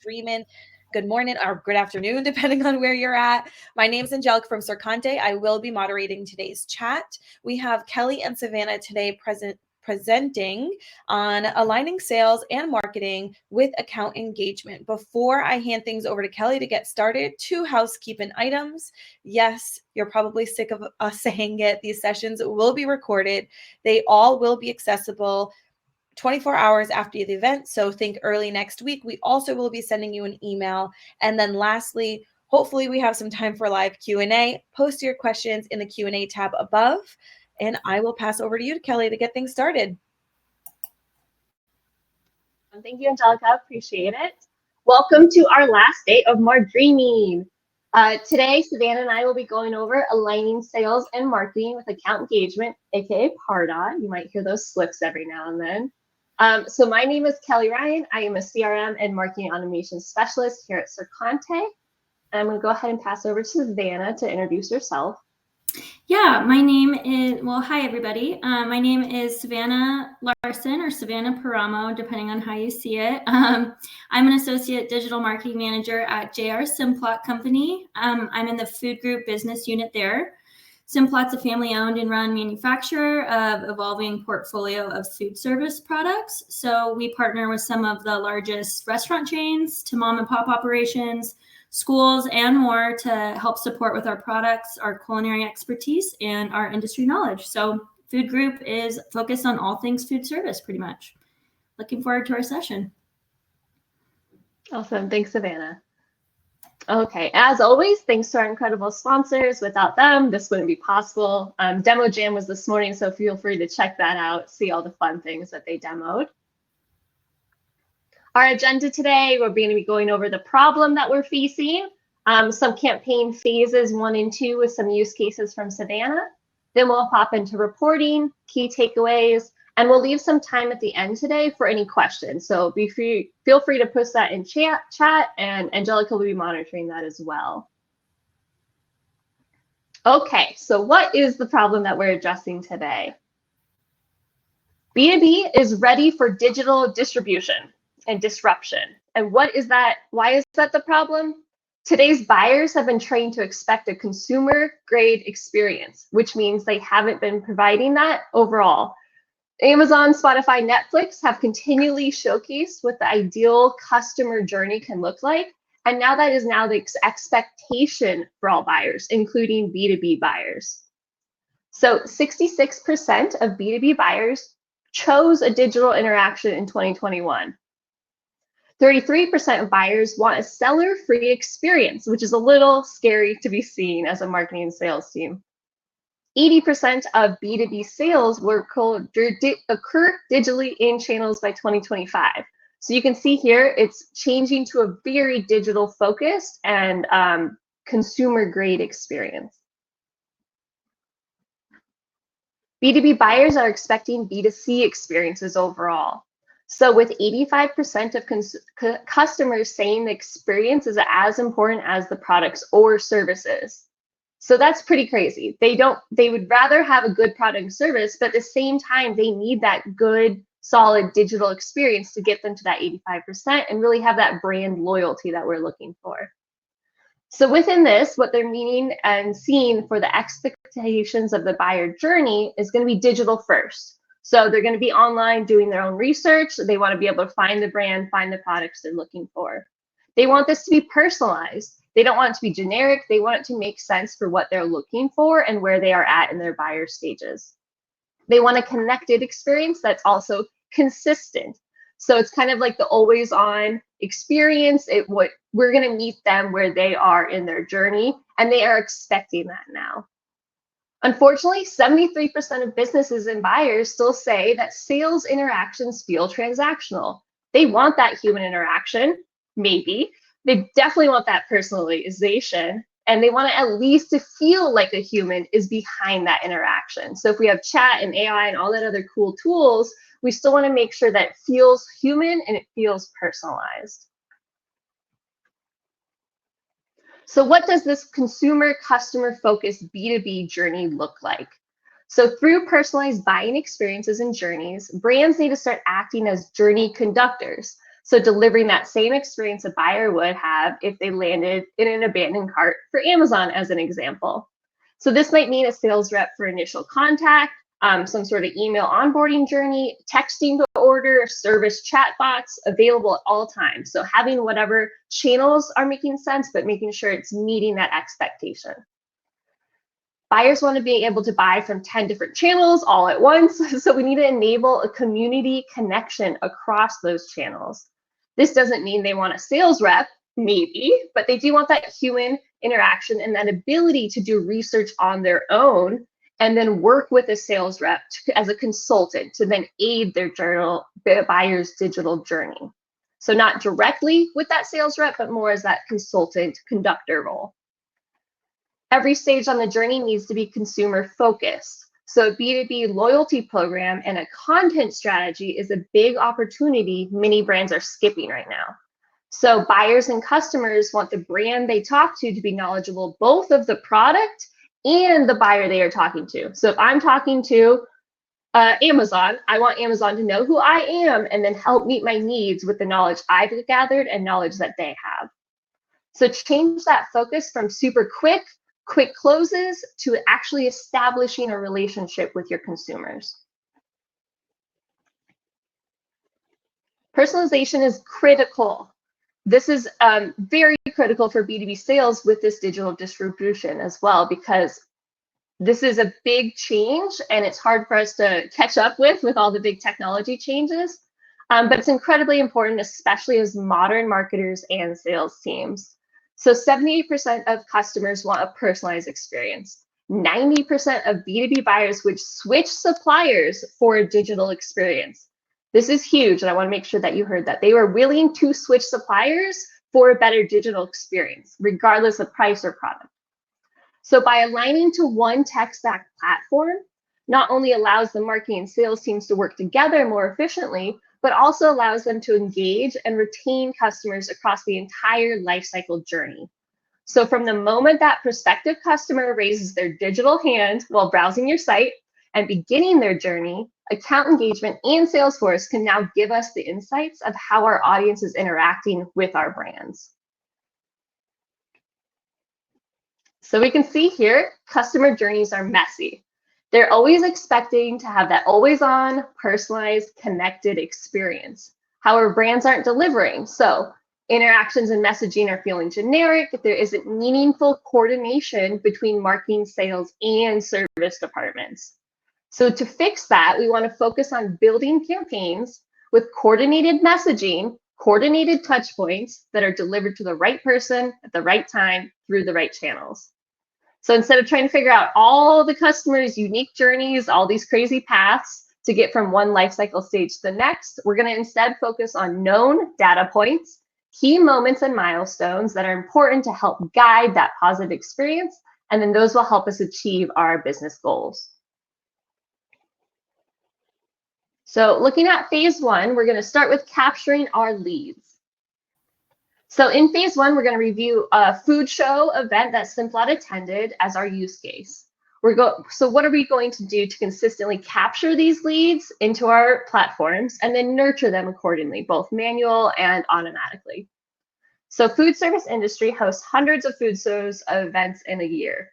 Dreamin'. Good morning or good afternoon, depending on where you're at. My name is Angelica from Circante. I will be moderating today's chat. We have Kelly and Savannah today presenting on aligning sales and marketing with account engagement. Before I hand things over to Kelly to get started, two housekeeping items. Yes, you're probably sick of us saying it. These sessions will be recorded. They all will be accessible 24 hours after the event. So think early next week. We also will be sending you an email. And then lastly, hopefully we have some time for live Q&A. Post your questions in the Q&A tab above. And I will pass over to you, Kelly, to get things started. Thank you, Angelica. Appreciate it. Welcome to our last day of More Dreaming. Today, Savannah and I will be going over aligning sales and marketing with account engagement, aka PARDA. You might hear those slips every now and then. So my name is Kelly Ryan. I am a CRM and marketing automation specialist here at Circante. And I'm going to go ahead and pass over to Savannah to introduce herself. Yeah, my name is, hi everybody. My name is Savannah Larson or Savannah Parama, depending on how you see it. I'm an associate digital marketing manager at JR Simplot company. I'm in the food group business unit there. Simplot's a family-owned and run manufacturer of evolving portfolio of food service products. So we partner with some of the largest restaurant chains to mom and pop operations, schools, and more to help support with our products, our culinary expertise, and our industry knowledge. So Food Group is focused on all things food service, pretty much. Looking forward to our session. Awesome. Thanks, Savannah. Okay, as always, thanks to our incredible sponsors. Without them, this wouldn't be possible. Demo Jam was this morning, so feel free to check that out, see all the fun things that they demoed. Our agenda today, we're going to be going over the problem that we're facing, some campaign phases 1 and 2 with some use cases from Savannah. Then we'll hop into reporting, key takeaways, and we'll leave some time at the end today for any questions. So feel free to post that in chat, and Angelica will be monitoring that as well. Okay, so what is the problem that we're addressing today? B2B is ready for digital distribution and disruption. And what is that? Why is that the problem? Today's buyers have been trained to expect a consumer grade experience, which means they haven't been providing that overall. Amazon, Spotify, Netflix have continually showcased what the ideal customer journey can look like. And now that is now the expectation for all buyers, including B2B buyers. So 66% of B2B buyers chose a digital interaction in 2021. 33% of buyers want a seller-free experience, which is a little scary to be seen as a marketing and sales team. 80% of B2B sales will occur digitally in channels by 2025. So you can see here, it's changing to a very digital focused and consumer grade experience. B2B buyers are expecting B2C experiences overall. So with 85% of customers saying the experience is as important as the products or services. So that's pretty crazy. They would rather have a good product and service, but at the same time, they need that good, solid digital experience to get them to that 85% and really have that brand loyalty that we're looking for. So within this, what they're meaning and seeing for the expectations of the buyer journey is going to be digital first. So they're going to be online doing their own research. They want to be able to find the brand, find the products they're looking for. They want this to be personalized. They don't want it to be generic. They want it to make sense for what they're looking for and where they are at in their buyer stages. They want a connected experience that's also consistent. So it's kind of like the always on experience. We're going to meet them where they are in their journey, and they are expecting that now. Unfortunately, 73% of businesses and buyers still say that sales interactions feel transactional. They want that human interaction, maybe. They definitely want that personalization, and they want it at least to feel like a human is behind that interaction. So if we have chat and AI and all that other cool tools, we still want to make sure that it feels human and it feels personalized. So what does this consumer customer focused B2B journey look like? So through personalized buying experiences and journeys, brands need to start acting as journey conductors. So delivering that same experience a buyer would have if they landed in an abandoned cart for Amazon, as an example. So this might mean a sales rep for initial contact, some sort of email onboarding journey, texting to order, service chatbots available at all times. So having whatever channels are making sense, but making sure it's meeting that expectation. Buyers want to be able to buy from 10 different channels all at once. So we need to enable a community connection across those channels. This doesn't mean they want a sales rep, maybe, but they do want that human interaction and that ability to do research on their own and then work with a sales rep as a consultant to then aid their buyer's digital journey. So not directly with that sales rep, but more as that consultant conductor role. Every stage on the journey needs to be consumer focused. So a B2B loyalty program and a content strategy is a big opportunity many brands are skipping right now. So buyers and customers want the brand they talk to be knowledgeable both of the product and the buyer they are talking to. So if I'm talking to Amazon, I want Amazon to know who I am and then help meet my needs with the knowledge I've gathered and knowledge that they have. So change that focus from super quick closes to actually establishing a relationship with your consumers. Personalization is critical. This is very critical for B2B sales with this digital distribution as well, because this is a big change and it's hard for us to catch up with all the big technology changes. But it's incredibly important, especially as modern marketers and sales teams. So 78% of customers want a personalized experience. 90% of B2B buyers would switch suppliers for a digital experience. This is huge, and I want to make sure that you heard that. They were willing to switch suppliers for a better digital experience, regardless of price or product. So by aligning to one tech stack platform, not only allows the marketing and sales teams to work together more efficiently, but also allows them to engage and retain customers across the entire lifecycle journey. So from the moment that prospective customer raises their digital hand while browsing your site and beginning their journey, account engagement and Salesforce can now give us the insights of how our audience is interacting with our brands. So we can see here, customer journeys are messy. They're always expecting to have that always on, personalized, connected experience. However, brands aren't delivering. So interactions and messaging are feeling generic. There isn't meaningful coordination between marketing, sales, and service departments. So to fix that, we want to focus on building campaigns with coordinated messaging, coordinated touch points that are delivered to the right person at the right time through the right channels. So instead of trying to figure out all the customers' unique journeys, all these crazy paths to get from one lifecycle stage to the next, we're going to instead focus on known data points, key moments and milestones that are important to help guide that positive experience, and then those will help us achieve our business goals. So looking at phase one, we're going to start with capturing our leads. So in phase one, we're going to review a food show event that Simplot attended as our use case. So what are we going to do to consistently capture these leads into our platforms and then nurture them accordingly, both manual and automatically? So food service industry hosts hundreds of food shows events in a year.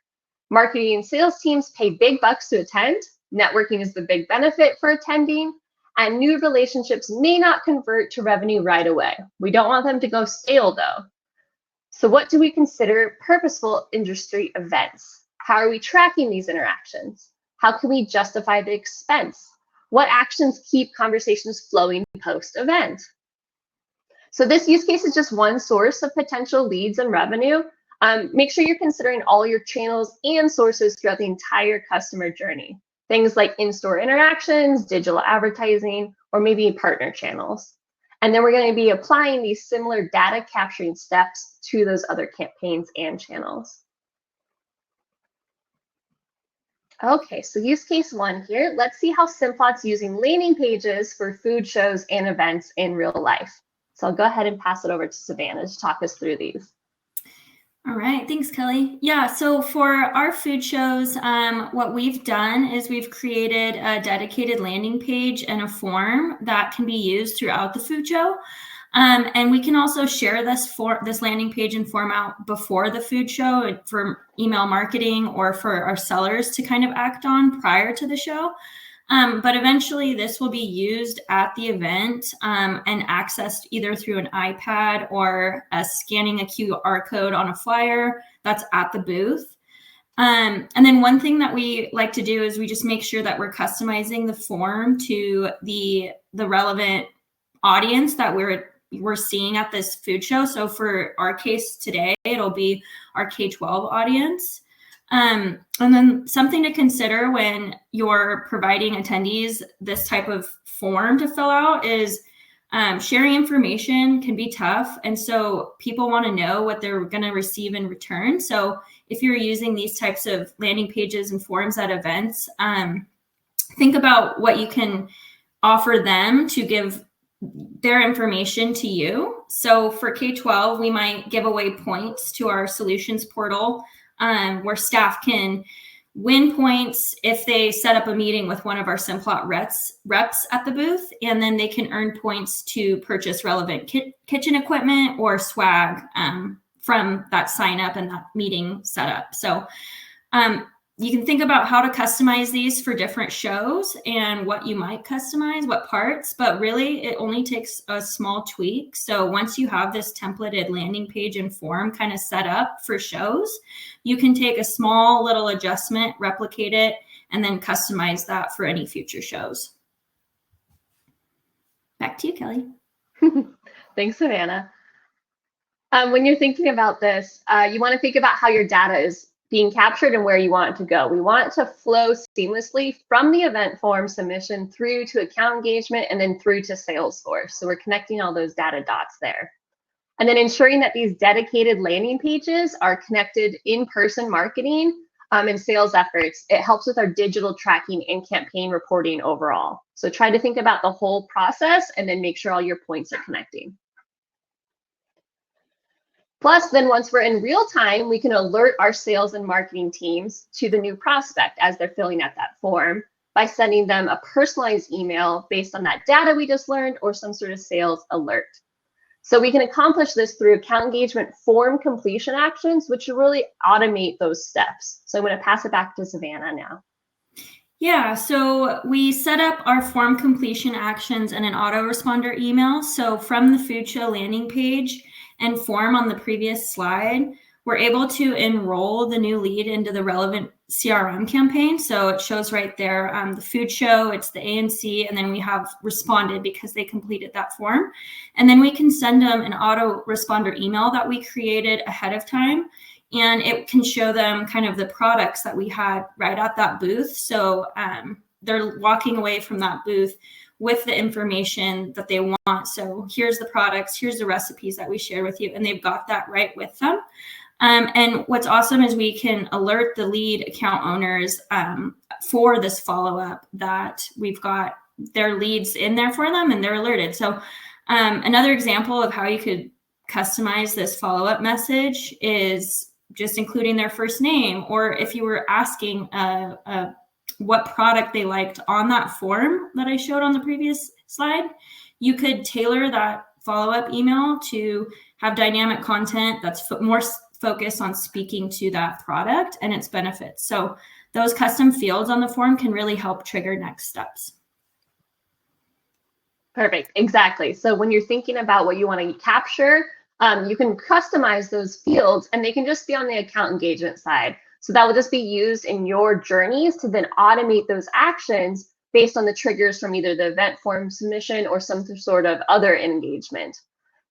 Marketing and sales teams pay big bucks to attend. Networking is the big benefit for attending. And new relationships may not convert to revenue right away. We don't want them to go stale though. So what do we consider purposeful industry events? How are we tracking these interactions? How can we justify the expense? What actions keep conversations flowing post-event? So this use case is just one source of potential leads and revenue. Make sure you're considering all your channels and sources throughout the entire customer journey. Things like in-store interactions, digital advertising, or maybe partner channels. And then we're going to be applying these similar data capturing steps to those other campaigns and channels. Okay, so use case one here. Let's see how Simplot's using landing pages for food shows and events in real life. So I'll go ahead and pass it over to Savannah to talk us through these. All right, thanks, Kelly. Yeah, so for our food shows, what we've done is we've created a dedicated landing page and a form that can be used throughout the food show. And we can also share this landing page and form out before the food show for email marketing or for our sellers to kind of act on prior to the show. But eventually this will be used at the event and accessed either through an iPad or scanning a QR code on a flyer that's at the booth. And then one thing that we like to do is we just make sure that we're customizing the form to the relevant audience that we're seeing at this food show. So for our case today, it'll be our K-12 audience. And then something to consider when you're providing attendees this type of form to fill out is sharing information can be tough. And so people want to know what they're going to receive in return. So if you're using these types of landing pages and forms at events, think about what you can offer them to give their information to you. So for K-12, we might give away points to our solutions portal where staff can win points if they set up a meeting with one of our Simplot reps at the booth, and then they can earn points to purchase relevant kitchen equipment or swag from that sign up and that meeting setup. So you can think about how to customize these for different shows and what you might customize, what parts, but really it only takes a small tweak. So once you have this templated landing page and form kind of set up for shows, you can take a small little adjustment, replicate it, and then customize that for any future shows. Back to you, Kelly. Thanks, Savannah. When you're thinking about this, you want to think about how your data is being captured and where you want it to go. We want it to flow seamlessly from the event form submission through to account engagement and then through to Salesforce. So we're connecting all those data dots there. And then ensuring that these dedicated landing pages are connected in-person marketing and sales efforts. It helps with our digital tracking and campaign reporting overall. So try to think about the whole process and then make sure all your points are connecting. Plus, then once we're in real time, we can alert our sales and marketing teams to the new prospect as they're filling out that form by sending them a personalized email based on that data we just learned or some sort of sales alert. So we can accomplish this through account engagement form completion actions, which will really automate those steps. So I'm going to pass it back to Savannah now. Yeah, so we set up our form completion actions in an autoresponder email. So from the food show landing page and form on the previous slide, we're able to enroll the new lead into the relevant CRM campaign. So it shows right there, the food show, it's the ANC, and then we have responded because they completed that form. And then we can send them an autoresponder email that we created ahead of time. And it can show them kind of the products that we had right at that booth. So they're walking away from that booth with the information that they want. So here's the products, here's the recipes that we shared with you, and they've got that right with them. And what's awesome is we can alert the lead account owners for this follow-up that we've got their leads in there for them and they're alerted. So another example of how you could customize this follow-up message is just including their first name, or if you were asking what product they liked on that form that I showed on the previous slide, you could tailor that follow-up email to have dynamic content that's more focused on speaking to that product and its benefits. So those custom fields on the form can really help trigger next steps. Perfect, exactly. So when you're thinking about what you want to capture, you can customize those fields and they can just be on the account engagement side. So that will just be used in your journeys to then automate those actions based on the triggers from either the event form submission or some sort of other engagement.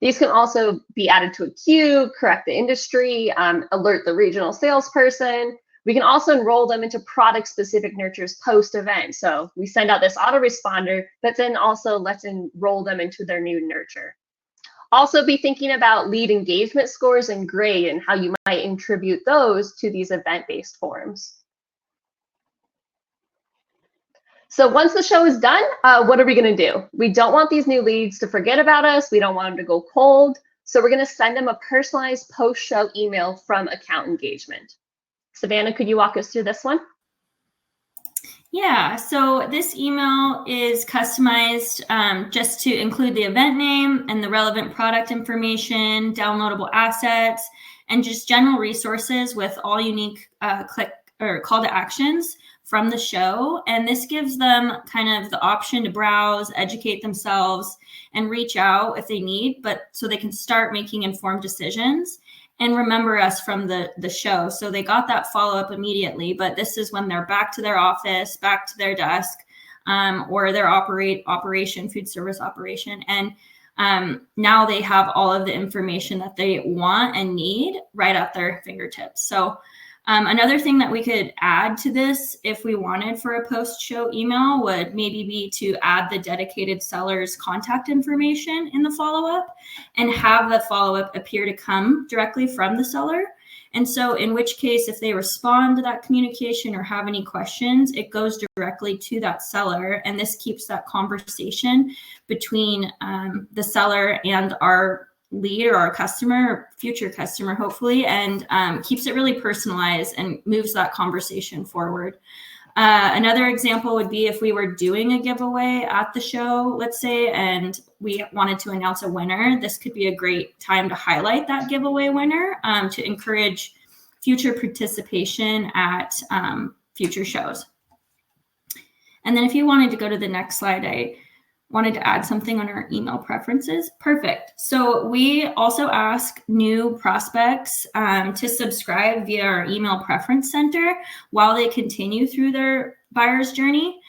These can also be added to a queue, correct the industry, alert the regional salesperson. We can also enroll them into product-specific nurtures post-event. So we send out this autoresponder, but then also let's enroll them into their new nurture. Also be thinking about lead engagement scores and grade and how you might attribute those to these event-based forms. So once the show is done, what are we going to do? We don't want these new leads to forget about us. We don't want them to go cold. So we're going to send them a personalized post-show email from account engagement. Savannah, could you walk us through this one? Yeah, so this email is customized just to include the event name and the relevant product information, downloadable assets, and just general resources with all unique click or call to actions from the show. And this gives them kind of the option to browse, educate themselves, and reach out if they need, but so they can start making informed decisions and remember us from the show. So they got that follow-up immediately, but this is when they're back to their office, back to their desk, or their food service operation. And now they have all of the information that they want and need right at their fingertips. So another thing that we could add to this if we wanted for a post-show email would maybe be to add the dedicated seller's contact information in the follow-up and have the follow-up appear to come directly from the seller. And so in which case, if they respond to that communication or have any questions, it goes directly to that seller. And this keeps that conversation between the seller and our lead or our customer or future customer, hopefully, and keeps it really personalized and moves that conversation forward. Another example would be if we were doing a giveaway at the show, let's say, and we wanted to announce a winner. This could be a great time to highlight that giveaway winner to encourage future participation at future shows. And then if you wanted to go to the next slide, I wanted to add something on our email preferences. Perfect. So we also ask new prospects to subscribe via our email preference center while they continue through their buyer's journey.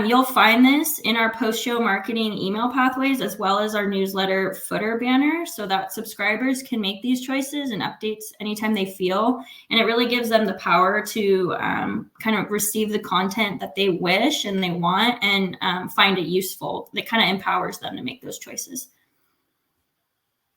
You'll find this in our post-show marketing email pathways, as well as our newsletter footer banner, so that subscribers can make these choices and updates anytime they feel. And it really gives them the power to kind of receive the content that they wish and they want and find it useful. It kind of empowers them to make those choices.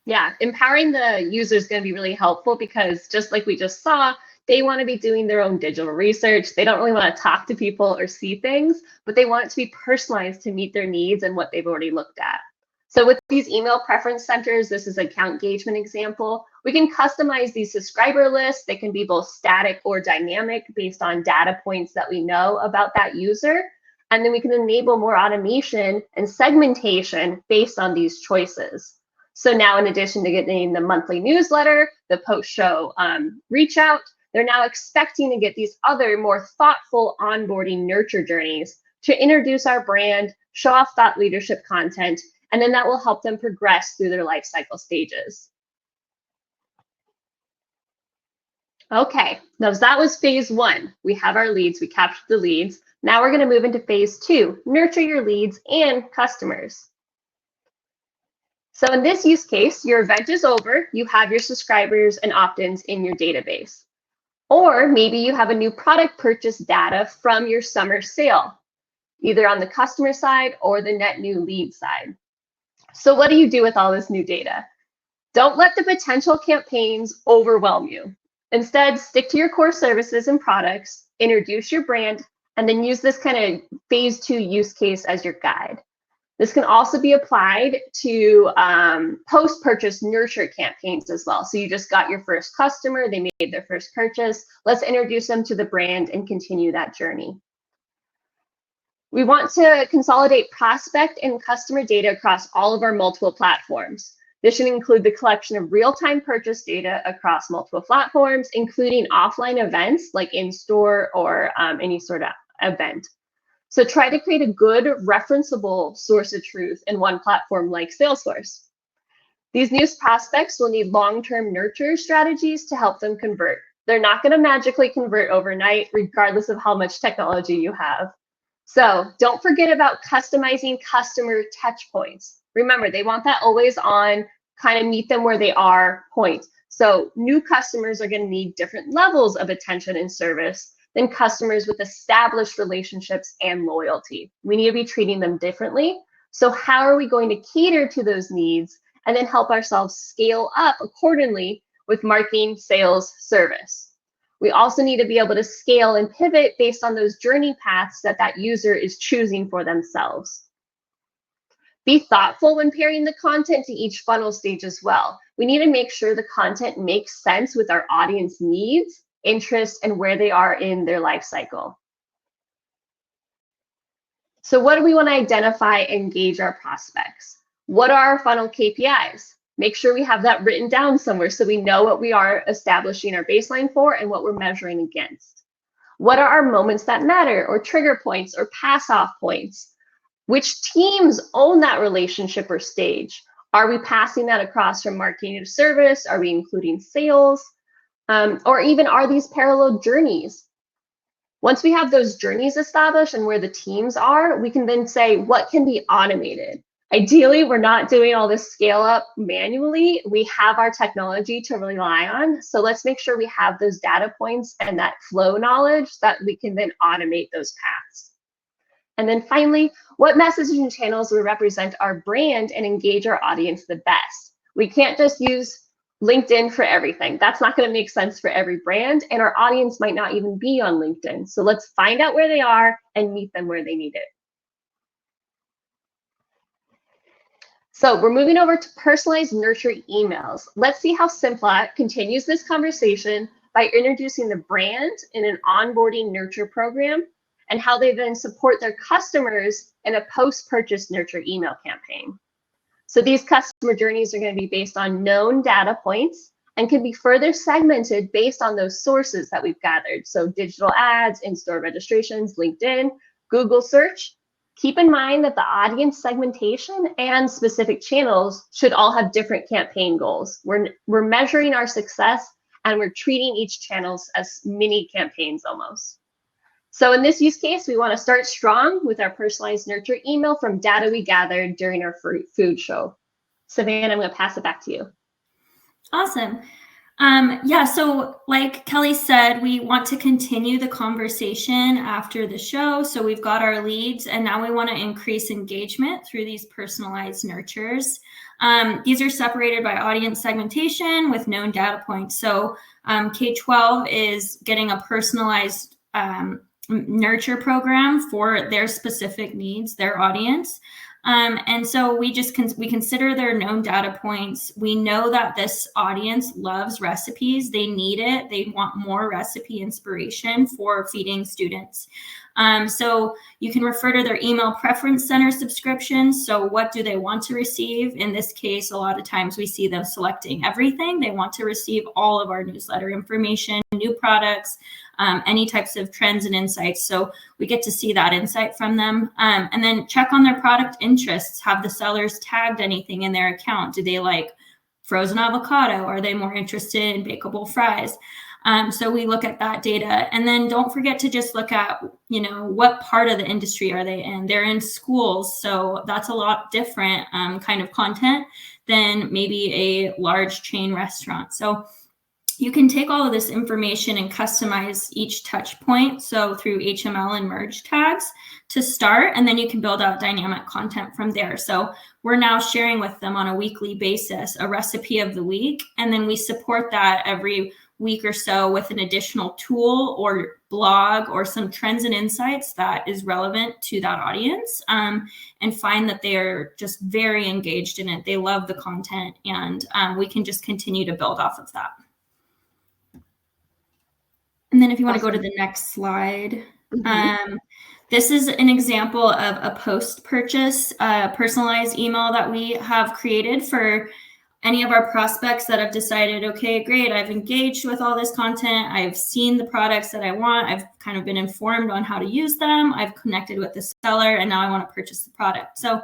Yeah, empowering the user is going to be really helpful because just like we just saw, they want to be doing their own digital research. They don't really want to talk to people or see things, but they want it to be personalized to meet their needs and what they've already looked at. So with these email preference centers, this is an account engagement example. We can customize these subscriber lists. They can be both static or dynamic based on data points that we know about that user. And then we can enable more automation and segmentation based on these choices. So now, in addition to getting the monthly newsletter, the post-show reach out, they're now expecting to get these other more thoughtful onboarding nurture journeys to introduce our brand, show off thought leadership content, and then that will help them progress through their life cycle stages. Okay, now that was phase one. We have our leads, we captured the leads. Now we're going to move into phase two, nurture your leads and customers. So in this use case, your event is over, you have your subscribers and opt-ins in your database. Or maybe you have a new product purchase data from your summer sale, either on the customer side or the net new lead side. So what do you do with all this new data? Don't let the potential campaigns overwhelm you. Instead, stick to your core services and products, introduce your brand, and then use this kind of phase two use case as your guide. This can also be applied to post-purchase nurture campaigns as well. So you just got your first customer, they made their first purchase. Let's introduce them to the brand and continue that journey. We want to consolidate prospect and customer data across all of our multiple platforms. This should include the collection of real-time purchase data across multiple platforms, including offline events like in-store or any sort of event. So try to create a good referenceable source of truth in one platform like Salesforce. These new prospects will need long-term nurture strategies to help them convert. They're not going to magically convert overnight, regardless of how much technology you have. So don't forget about customizing customer touch points. Remember, they want that always on, kind of meet them where they are point. So new customers are going to need different levels of attention and service than customers with established relationships and loyalty. We need to be treating them differently. So how are we going to cater to those needs and then help ourselves scale up accordingly with marketing, sales, service? We also need to be able to scale and pivot based on those journey paths that that user is choosing for themselves. Be thoughtful when pairing the content to each funnel stage as well. We need to make sure the content makes sense with our audience needs, interests, and where they are in their life cycle. So what do we want to identify and engage our prospects? What are our funnel KPIs? Make sure we have that written down somewhere so we know what we are establishing our baseline for and what we're measuring against. What are our moments that matter, or trigger points, or pass-off points? Which teams own that relationship or stage? Are we passing that across from marketing to service? Are we including sales? Or even are these parallel journeys? Once we have those journeys established and where the teams are, we can then say what can be automated. Ideally, we're not doing all this scale up manually. We have our technology to rely on. So let's make sure we have those data points and that flow knowledge that we can then automate those paths. And then finally, what messaging channels will represent our brand and engage our audience the best? We can't just use LinkedIn for everything. That's not going to make sense for every brand, and our audience might not even be on LinkedIn. So let's find out where they are and meet them where they need it. So we're moving over to personalized nurture emails. Let's see how Simplot continues this conversation by introducing the brand in an onboarding nurture program and how they then support their customers in a post-purchase nurture email campaign. So these customer journeys are going to be based on known data points and can be further segmented based on those sources that we've gathered. So digital ads, in-store registrations, LinkedIn, Google search. Keep in mind that the audience segmentation and specific channels should all have different campaign goals. We're measuring our success and we're treating each channels as mini campaigns almost. So in this use case, we want to start strong with our personalized nurture email from data we gathered during our food show. Savannah, I'm going to pass it back to you. Awesome. Yeah, so like Kelly said, we want to continue the conversation after the show. So we've got our leads, and now we want to increase engagement through these personalized nurtures. These are separated by audience segmentation with known data points. So K-12 is getting a personalized nurture program for their specific needs, their audience. And so we consider their known data points. We know that this audience loves recipes. They need it. They want more recipe inspiration for feeding students. So you can refer to their email preference center subscriptions. So what do they want to receive? In this case, a lot of times we see them selecting everything. They want to receive all of our newsletter information, new products, any types of trends and insights. So we get to see that insight from them. And then check on their product interests. Have the sellers tagged anything in their account? Do they like frozen avocado? Are they more interested in bakeable fries? So we look at that data, and then don't forget to just look at, what part of the industry are they in? They're in schools. So that's a lot different kind of content than maybe a large chain restaurant. So you can take all of this information and customize each touch point. So through HTML and merge tags to start, and then you can build out dynamic content from there. So we're now sharing with them on a weekly basis a recipe of the week. And then we support that every week or so with an additional tool or blog or some trends and insights that is relevant to that audience, and find that they are just very engaged in it. They love the content, and we can just continue to build off of that. And then if you want to go to the next slide, this is an example of a post-purchase personalized email that we have created for any of our prospects that have decided, okay, great, I've engaged with all this content. I've seen the products that I want. I've kind of been informed on how to use them. I've connected with the seller, and now I want to purchase the product. So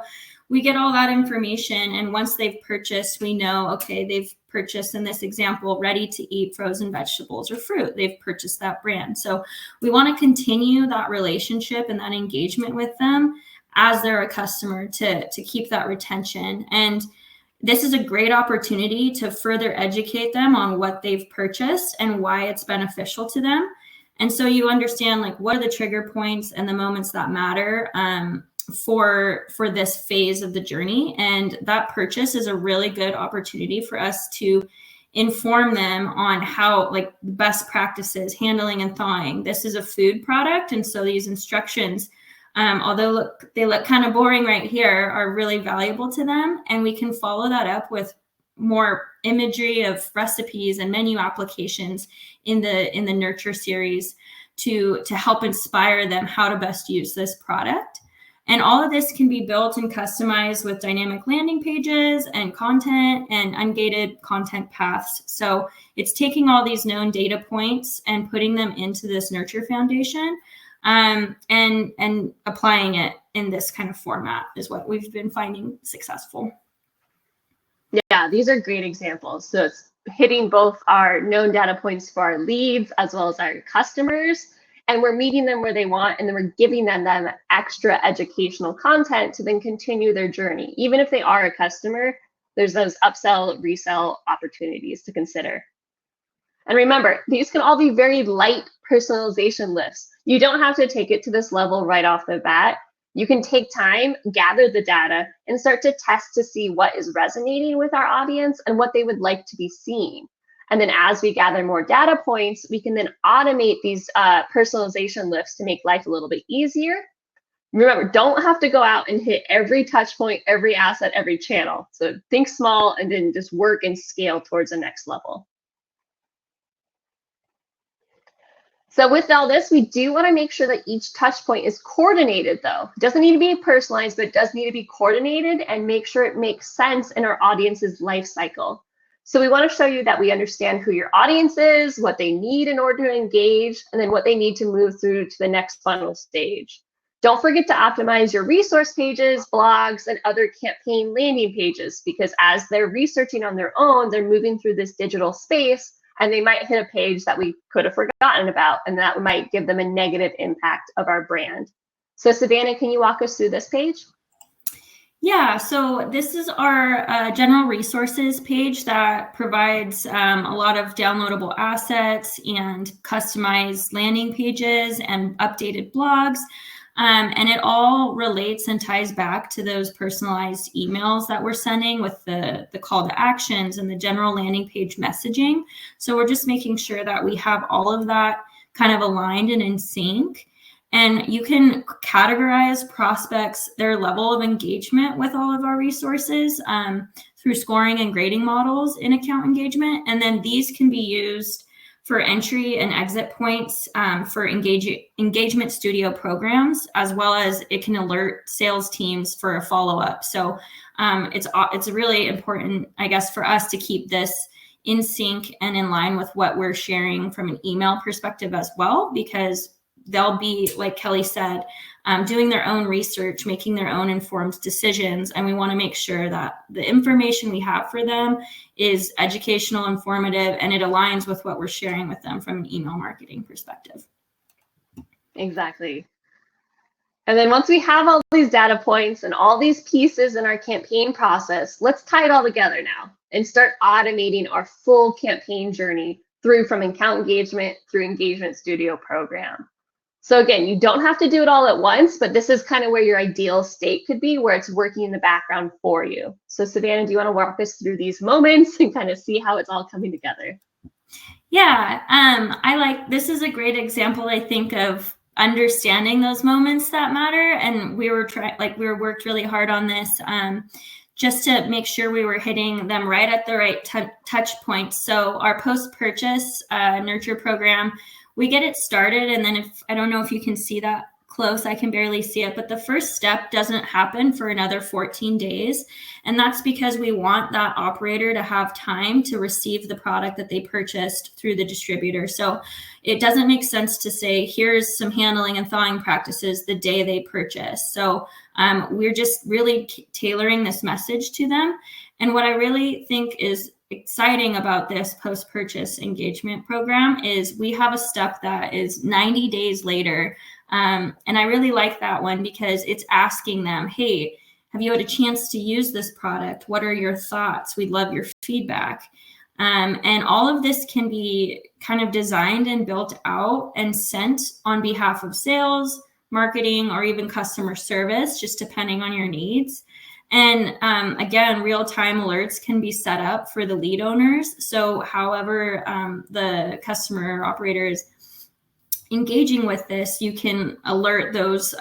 we get all that information, and once they've purchased, we know, okay, they've purchased, in this example, ready to eat frozen vegetables or fruit. They've purchased that brand. So we want to continue that relationship and that engagement with them as they're a customer to keep that retention. And this is a great opportunity to further educate them on what they've purchased and why it's beneficial to them. And so you understand, like, what are the trigger points and the moments that matter for this phase of the journey. And that purchase is a really good opportunity for us to inform them on how, like, best practices, handling and thawing. This is a food product. And so these instructions, although they look kind of boring right here, are really valuable to them. And we can follow that up with more imagery of recipes and menu applications in the nurture series to help inspire them how to best use this product. And all of this can be built and customized with dynamic landing pages and content and ungated content paths. So it's taking all these known data points and putting them into this nurture foundation, and applying it in this kind of format is what we've been finding successful. Yeah, these are great examples. So it's hitting both our known data points for our leads as well as our customers, and we're meeting them where they want, and then we're giving them extra educational content to then continue their journey. Even if they are a customer, there's those upsell, resell opportunities to consider. And remember, these can all be very light personalization lists. You don't have to take it to this level right off the bat. You can take time, gather the data, and start to test to see what is resonating with our audience and what they would like to be seeing. And then as we gather more data points, we can then automate these personalization lists to make life a little bit easier. Remember, don't have to go out and hit every touch point, every asset, every channel. So think small and then just work and scale towards the next level. So with all this, we do want to make sure that each touch point is coordinated, though. It doesn't need to be personalized, but it does need to be coordinated and make sure it makes sense in our audience's life cycle. So we want to show you that we understand who your audience is, what they need in order to engage, and then what they need to move through to the next funnel stage. Don't forget to optimize your resource pages, blogs, and other campaign landing pages, because as they're researching on their own, they're moving through this digital space, and they might hit a page that we could have forgotten about, and that might give them a negative impact of our brand. So Savannah, can you walk us through this page? Yeah, so this is our general resources page that provides a lot of downloadable assets and customized landing pages and updated blogs. And it all relates and ties back to those personalized emails that we're sending with the call to actions and the general landing page messaging. So we're just making sure that we have all of that kind of aligned and in sync. And you can categorize prospects, their level of engagement with all of our resources through scoring and grading models in account engagement. And then these can be used for entry and exit points for engagement studio programs, as well as it can alert sales teams for a follow-up. So it's really important, I guess, for us to keep this in sync and in line with what we're sharing from an email perspective as well, because they'll be, like Kelly said, doing their own research, making their own informed decisions. And we want to make sure that the information we have for them is educational, informative, and it aligns with what we're sharing with them from an email marketing perspective. Exactly. And then once we have all these data points and all these pieces in our campaign process, let's tie it all together now and start automating our full campaign journey through from account engagement through Engagement Studio program. So again, you don't have to do it all at once, but this is kind of where your ideal state could be, where it's working in the background for you. So Savannah, do you want to walk us through these moments and kind of see how it's all coming together? Yeah, this is a great example, I think, of understanding those moments that matter. And we worked really hard on this just to make sure we were hitting them right at the right touch points. So our post-purchase nurture program, we get it started, and then I don't know if you can see that close, I can barely see it, but the first step doesn't happen for another 14 days. And that's because we want that operator to have time to receive the product that they purchased through the distributor. So it doesn't make sense to say, here's some handling and thawing practices the day they purchase. So we're just really tailoring this message to them. And what I really think is exciting about this post-purchase engagement program is we have a step that is 90 days later. And I really like that one because it's asking them, hey, have you had a chance to use this product? What are your thoughts? We'd love your feedback. And all of this can be kind of designed and built out and sent on behalf of sales, marketing, or even customer service, just depending on your needs. And again, real-time alerts can be set up for the lead owners. So however the customer operator is engaging with this, you can alert those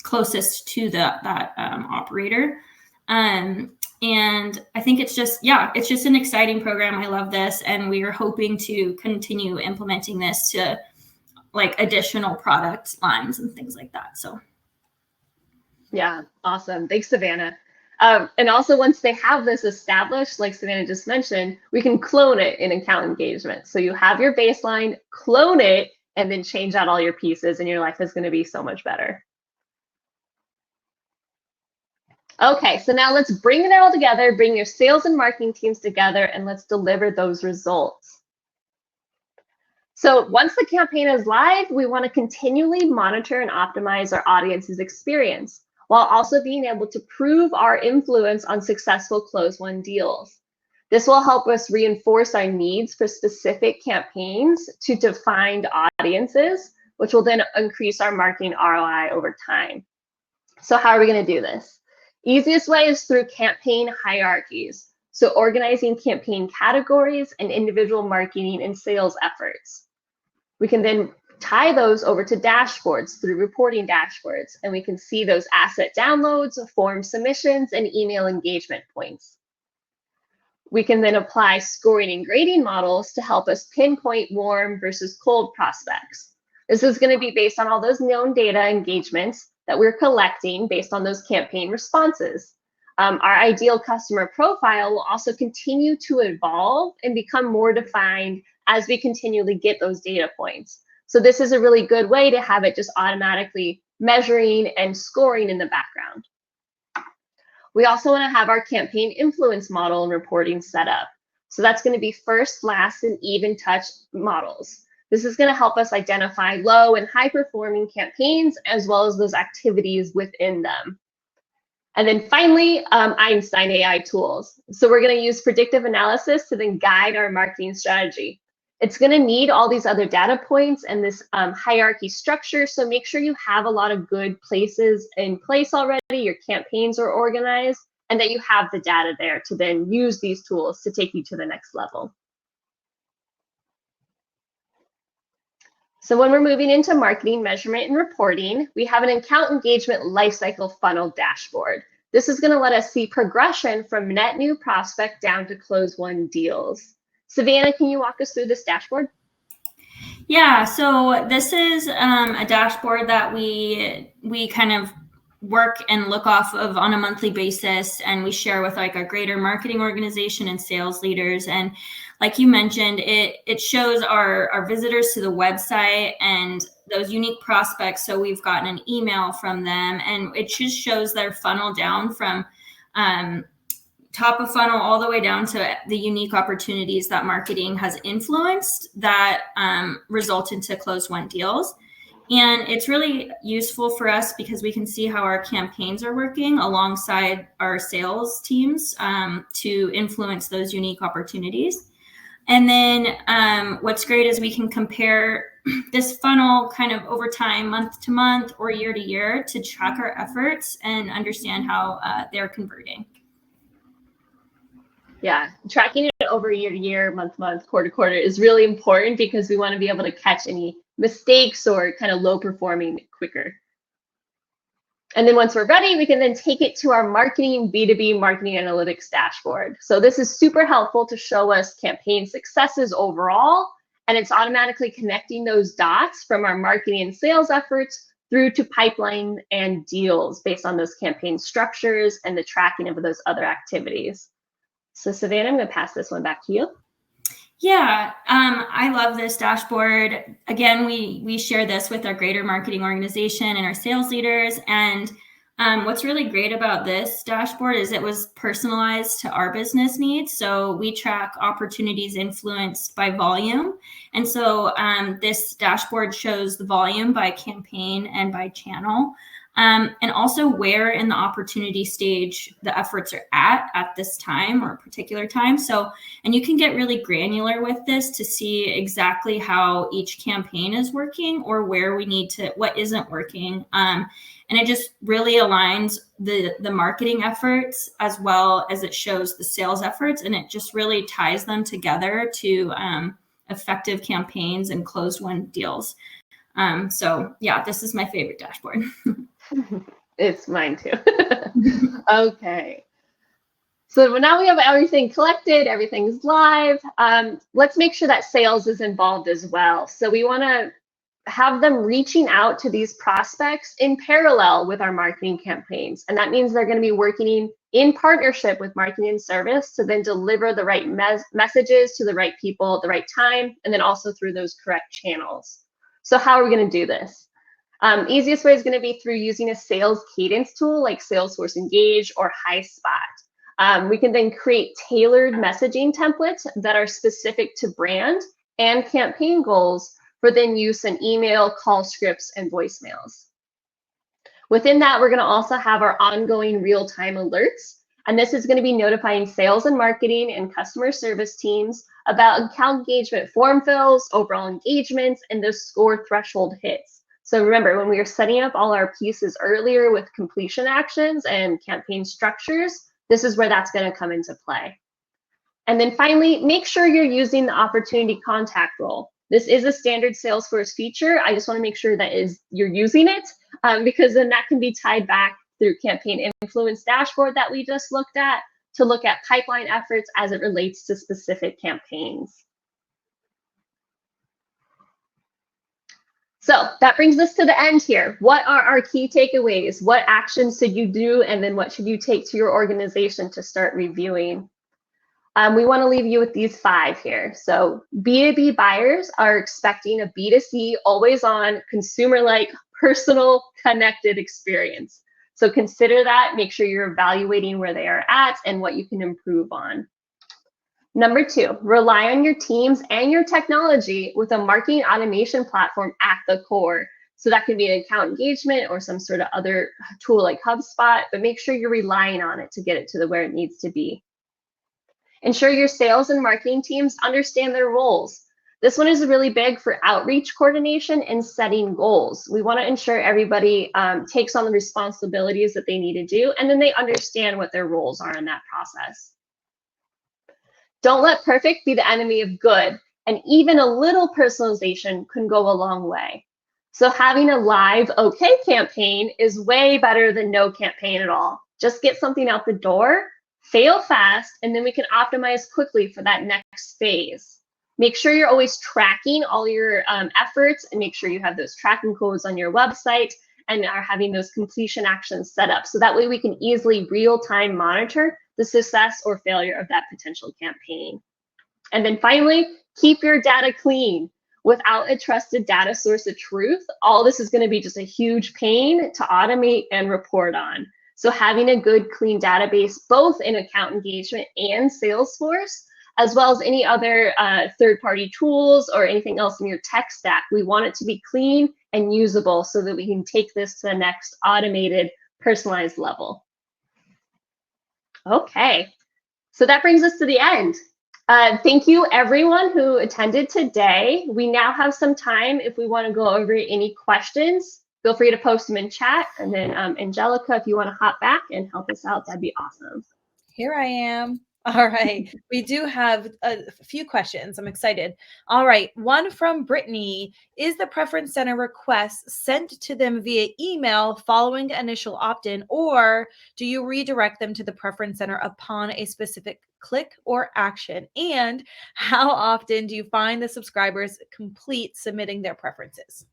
closest to that operator. And I think it's just an exciting program. I love this. And we are hoping to continue implementing this to like additional product lines and things like that. So. Yeah, awesome. Thanks, Savannah. And also, once they have this established, like Savannah just mentioned, we can clone it in account engagement. So you have your baseline, clone it, and then change out all your pieces, and your life is going to be so much better. Okay, so now let's bring it all together, bring your sales and marketing teams together, and let's deliver those results. So once the campaign is live, we want to continually monitor and optimize our audience's experience, while also being able to prove our influence on successful close-won deals. This will help us reinforce our needs for specific campaigns to defined audiences, which will then increase our marketing ROI over time. So how are we going to do this? Easiest way is through campaign hierarchies. So organizing campaign categories and individual marketing and sales efforts. We can then tie those over to dashboards through reporting dashboards, and we can see those asset downloads, form submissions, and email engagement points. We can then apply scoring and grading models to help us pinpoint warm versus cold prospects. This is going to be based on all those known data engagements that we're collecting based on those campaign responses. Our ideal customer profile will also continue to evolve and become more defined as we continually get those data points. So this is a really good way to have it just automatically measuring and scoring in the background. We also want to have our campaign influence model and reporting set up. So that's going to be first, last, and even touch models. This is going to help us identify low and high performing campaigns, as well as those activities within them. And then finally, Einstein AI tools. So we're going to use predictive analysis to then guide our marketing strategy. It's going to need all these other data points and this hierarchy structure. So make sure you have a lot of good places in place already. Your campaigns are organized, and that you have the data there to then use these tools to take you to the next level. So when we're moving into marketing measurement and reporting, we have an account engagement lifecycle funnel dashboard. This is going to let us see progression from net new prospect down to close-won deals. Savannah, can you walk us through this dashboard? Yeah, so this is a dashboard that we kind of work and look off of on a monthly basis, and we share with like our greater marketing organization and sales leaders. And like you mentioned, it shows our visitors to the website and those unique prospects. So we've gotten an email from them, and it just shows their funnel down from top of funnel all the way down to the unique opportunities that marketing has influenced that result into close-won deals. And it's really useful for us because we can see how our campaigns are working alongside our sales teams to influence those unique opportunities. And then what's great is we can compare this funnel kind of over time, month to month or year to year, to track our efforts and understand how they're converting. Yeah, tracking it over year to year, month to month, quarter to quarter is really important because we want to be able to catch any mistakes or kind of low performing quicker. And then once we're ready, we can then take it to our marketing B2B marketing analytics dashboard. So this is super helpful to show us campaign successes overall, and it's automatically connecting those dots from our marketing and sales efforts through to pipeline and deals based on those campaign structures and the tracking of those other activities. So Savannah, I'm going to pass this one back to you. Yeah, I love this dashboard. Again, we share this with our greater marketing organization and our sales leaders. And what's really great about this dashboard is it was personalized to our business needs. So we track opportunities influenced by volume. And so this dashboard shows the volume by campaign and by channel. And also where in the opportunity stage the efforts are at this time or a particular time. So, and you can get really granular with this to see exactly how each campaign is working or where we need to, what isn't working. And it just really aligns the marketing efforts as well as it shows the sales efforts, and it just really ties them together to effective campaigns and closed-won deals. So yeah, this is my favorite dashboard. It's mine too. Okay. So now we have everything collected, everything's live. Let's make sure that sales is involved as well. So we want to have them reaching out to these prospects in parallel with our marketing campaigns. And that means they're going to be working in partnership with marketing and service to then deliver the right messages to the right people at the right time, and then also through those correct channels. So how are we going to do this? Easiest way is going to be through using a sales cadence tool like Salesforce Engage or HighSpot. We can then create tailored messaging templates that are specific to brand and campaign goals for then use in email, call scripts, and voicemails. Within that, we're going to also have our ongoing real-time alerts, and this is going to be notifying sales and marketing and customer service teams about account engagement form fills, overall engagements, and those score threshold hits. So remember, when we were setting up all our pieces earlier with completion actions and campaign structures, this is where that's going to come into play. And then finally, make sure you're using the opportunity contact role. This is a standard Salesforce feature. I just want to make sure that you're using it, because then that can be tied back through campaign influence dashboard that we just looked at to look at pipeline efforts as it relates to specific campaigns. So that brings us to the end here. What are our key takeaways? What actions should you do? And then what should you take to your organization to start reviewing? We want to leave you with these 5 here. So B2B buyers are expecting a B2C, always on, consumer-like, personal, connected experience. So consider that, make sure you're evaluating where they are at and what you can improve on. Number 2, rely on your teams and your technology with a marketing automation platform at the core. So that could be an account engagement or some sort of other tool like HubSpot, but make sure you're relying on it to get it to where it needs to be. Ensure your sales and marketing teams understand their roles. This one is really big for outreach coordination and setting goals. We want to ensure everybody takes on the responsibilities that they need to do, and then they understand what their roles are in that process. Don't let perfect be the enemy of good, and even a little personalization can go a long way. So having a live okay campaign is way better than no campaign at all. Just get something out the door, fail fast, and then we can optimize quickly for that next phase. Make sure you're always tracking all your efforts, and make sure you have those tracking codes on your website and are having those completion actions set up. So that way we can easily real-time monitor the success or failure of that potential campaign. And then finally, keep your data clean. Without a trusted data source of truth, all this is going to be just a huge pain to automate and report on. So having a good, clean database, both in account engagement and Salesforce, as well as any other third-party tools or anything else in your tech stack, we want it to be clean and usable so that we can take this to the next automated, personalized level. Okay, so that brings us to the end. Thank you, everyone who attended today. We now have some time if we want to go over any questions. Feel free to post them in chat. And then Angelica, if you want to hop back and help us out, that'd be awesome. Here I am. All right. We do have a few questions. I'm excited. All right. One from Brittany. Is the preference center request sent to them via email following initial opt-in, or do you redirect them to the preference center upon a specific click or action? And how often do you find the subscribers complete submitting their preferences?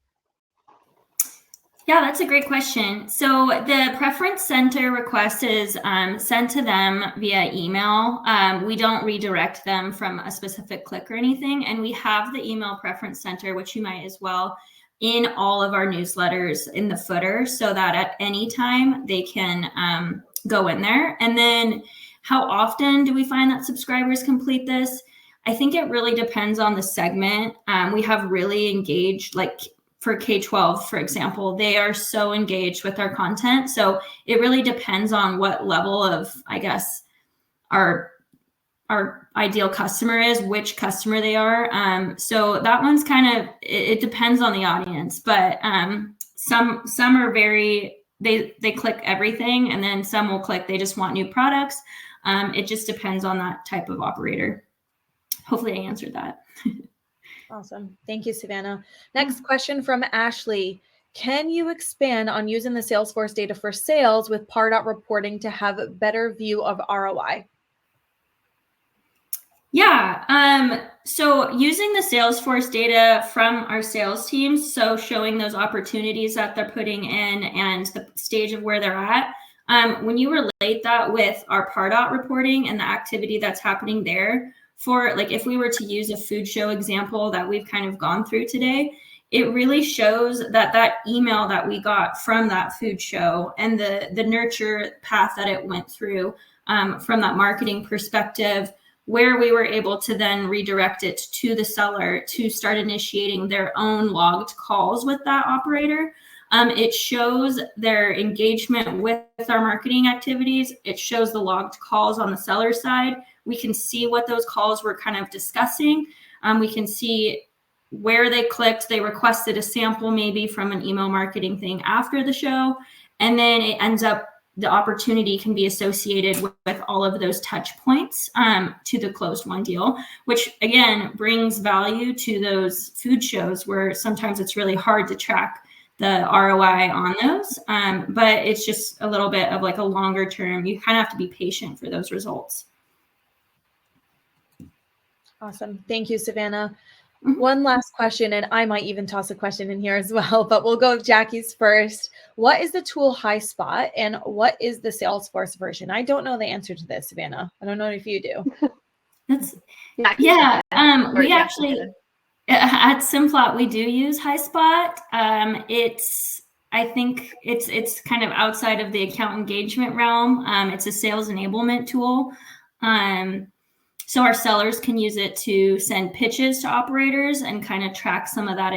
Yeah, that's a great question. So the preference center request is sent to them via email. We don't redirect them from a specific click or anything. And we have the email preference center, which you might as well, in all of our newsletters in the footer, so that at any time they can go in there. And then how often do we find that subscribers complete this? I think it really depends on the segment. We have really engaged, like for K-12, for example, they are so engaged with our content. So it really depends on what level of, I guess, our ideal customer is, which customer they are. So that one's kind of, it depends on the audience, but some are very, they click everything, and then some will click, they just want new products. It just depends on that type of operator. Hopefully I answered that. Awesome. Thank you, Savannah. Next question from Ashley. Can you expand on using the Salesforce data for sales with Pardot reporting to have a better view of ROI? Yeah. So using the Salesforce data from our sales teams, so showing those opportunities that they're putting in and the stage of where they're at. When you relate that with our Pardot reporting and the activity that's happening there, for like if we were to use a food show example that we've kind of gone through today, it really shows that that email that we got from that food show and the nurture path that it went through from that marketing perspective, where we were able to then redirect it to the seller to start initiating their own logged calls with that operator. It shows their engagement with our marketing activities. It shows the logged calls on the seller side. We can see what those calls were kind of discussing. We can see where they clicked. They requested a sample maybe from an email marketing thing after the show. And then it ends up, the opportunity can be associated with all of those touch points to the closed won deal, which again brings value to those food shows where sometimes it's really hard to track the ROI on those. But it's just a little bit of like a longer term. You kind of have to be patient for those results. Awesome. Thank you, Savannah. One last question, and I might even toss a question in here as well, but we'll go with Jackie's first. What is the tool HighSpot and what is the Salesforce version? I don't know the answer to this, Savannah. I don't know if you do. We actually, at Simplot, we do use HighSpot. I think it's kind of outside of the account engagement realm. It's a sales enablement tool. So our sellers can use it to send pitches to operators and kind of track some of that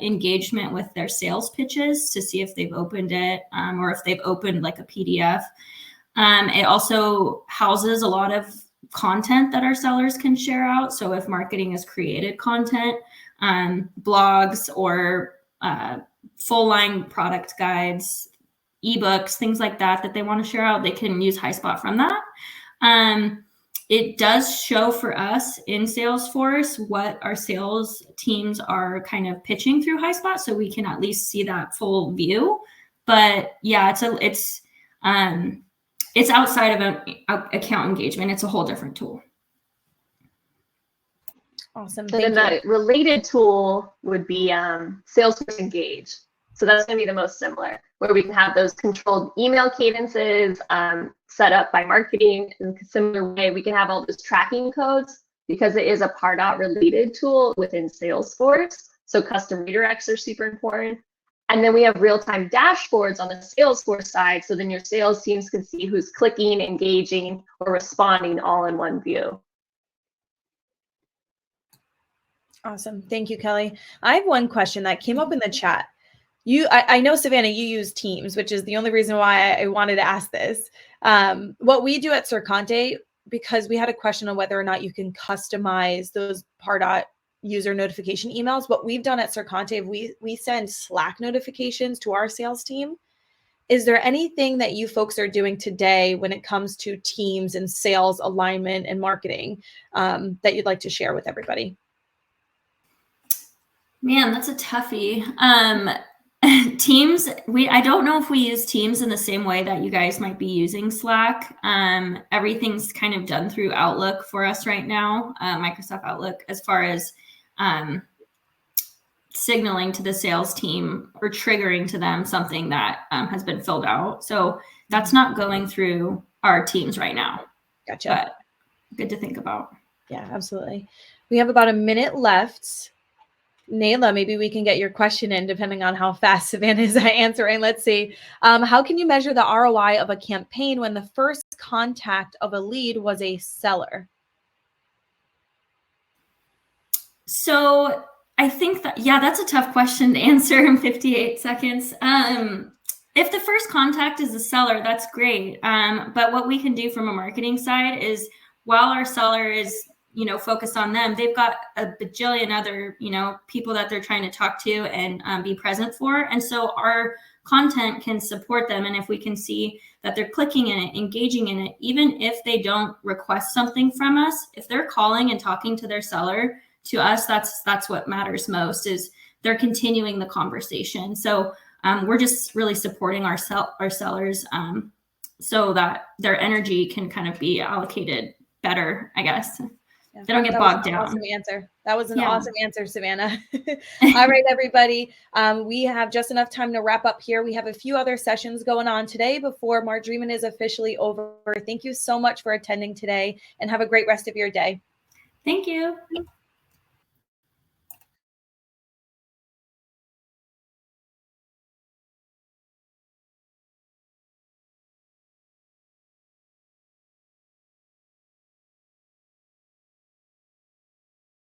engagement with their sales pitches to see if they've opened it or if they've opened like a PDF. It also houses a lot of content that our sellers can share out. So if marketing has created content, blogs or full line product guides, ebooks, things like that they want to share out, they can use HighSpot from that. It does show for us in Salesforce what our sales teams are kind of pitching through HighSpot, so we can at least see that full view. But yeah, it's outside of an account engagement. It's a whole different tool. Awesome. So then the related tool would be Salesforce Engage. So that's going to be the most similar, where we can have those controlled email cadences set up by marketing in a similar way. We can have all those tracking codes because it is a Pardot related tool within Salesforce. So custom redirects are super important. And then we have real-time dashboards on the Salesforce side. So then your sales teams can see who's clicking, engaging, or responding all in one view. Awesome. Thank you, Kelly. I have one question that came up in the chat. I know, Savannah, you use Teams, which is the only reason why I wanted to ask this. What we do at Sercante, because we had a question on whether or not you can customize those Pardot user notification emails, what we've done at Sercante, we send Slack notifications to our sales team. Is there anything that you folks are doing today when it comes to Teams and sales alignment and marketing that you'd like to share with everybody? Man, that's a toughie. Teams, I don't know if we use Teams in the same way that you guys might be using Slack. Everything's kind of done through Outlook for us right now, Microsoft Outlook, as far as signaling to the sales team or triggering to them something that has been filled out. So that's not going through our Teams right now. Gotcha. But good to think about. Yeah, absolutely. We have about a minute left. Nayla, maybe we can get your question in depending on how fast Savannah is answering. Let's see. How can you measure the ROI of a campaign when the first contact of a lead was a seller? So I think that, yeah, that's a tough question to answer in 58 seconds. If the first contact is a seller, that's great. But what we can do from a marketing side is while our seller is focused on them, they've got a bajillion other, people that they're trying to talk to and be present for. And so our content can support them. And if we can see that they're clicking in it, engaging in it, even if they don't request something from us, if they're calling and talking to their seller, to us, that's what matters most, is they're continuing the conversation. So we're just really supporting our sellers so that their energy can kind of be allocated better, I guess. Yeah. They don't get That was bogged an down. awesome answer. That was an Yeah. awesome answer, Savannah. All right, everybody. We have just enough time to wrap up here. We have a few other sessions going on today before March Dreamin' is officially over. Thank you so much for attending today and have a great rest of your day. Thank you.